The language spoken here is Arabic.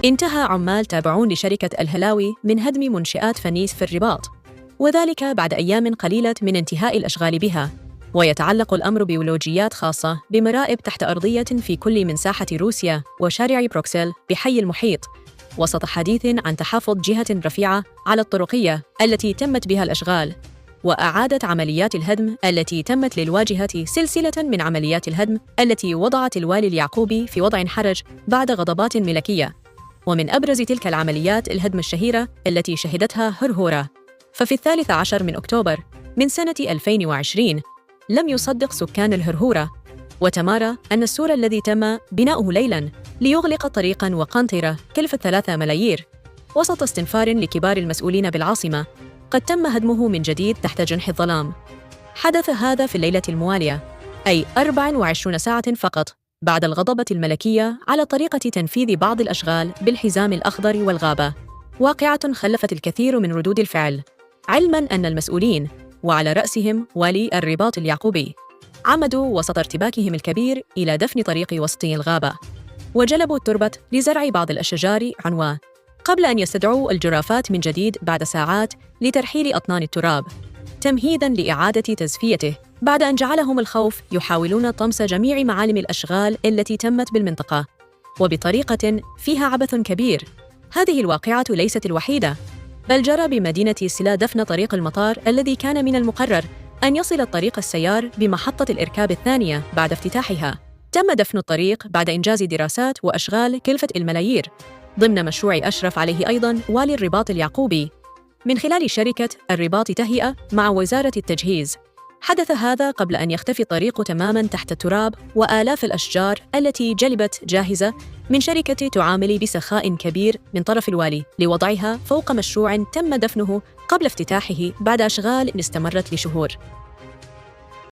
انتهى عمال تابعون لشركة الهلاوي من هدم منشآت فنيس في الرباط، وذلك بعد أيام قليلة من انتهاء الأشغال بها. ويتعلق الأمر بيولوجيات خاصة بمرائب تحت أرضية في كل من ساحة روسيا وشارع بروكسل بحي المحيط، وسط حديث عن تحافظ جهة رفيعة على الطرقية التي تمت بها الأشغال، وأعادت عمليات الهدم التي تمت للواجهة سلسلة من عمليات الهدم التي وضعت الوالي اليعقوبي في وضع حرج بعد غضبات ملكية. ومن أبرز تلك العمليات الهدم الشهيرة التي شهدتها هرهورة. ففي 13 من أكتوبر من سنة 2020 لم يصدق سكان الهرهورة وتمارا أن السور الذي تم بناؤه ليلاً ليغلق طريقاً وقنطرة كلفت 3 ملايير، وسط استنفار لكبار المسؤولين بالعاصمة، قد تم هدمه من جديد تحت جنح الظلام. حدث هذا في الليلة الموالية، أي 24 ساعة فقط بعد الغضبة الملكية على طريقة تنفيذ بعض الأشغال بالحزام الأخضر والغابة، واقعة خلفت الكثير من ردود الفعل، علماً أن المسؤولين وعلى رأسهم والي الرباط اليعقوبي عمدوا وسط ارتباكهم الكبير إلى دفن طريق وسطي الغابة، وجلبوا التربة لزرع بعض الأشجار عنوان، قبل أن يستدعوا الجرافات من جديد بعد ساعات لترحيل أطنان التراب، تمهيداً لإعادة تزفيته، بعد أن جعلهم الخوف يحاولون طمس جميع معالم الأشغال التي تمت بالمنطقة، وبطريقة فيها عبث كبير. هذه الواقعة ليست الوحيدة، بل جرى بمدينة سلا دفن طريق المطار الذي كان من المقرر أن يصل الطريق السيار بمحطة الإركاب الثانية بعد افتتاحها. تم دفن الطريق بعد إنجاز دراسات وأشغال كلفت الملايير ضمن مشروع أشرف عليه أيضاً والي الرباط اليعقوبي من خلال شركة الرباط تهيئة مع وزارة التجهيز. حدث هذا قبل أن يختفي الطريق تماماً تحت التراب وآلاف الأشجار التي جلبت جاهزة من شركة تعامل بسخاء كبير من طرف الوالي لوضعها فوق مشروع تم دفنه قبل افتتاحه بعد أشغال استمرت لشهور.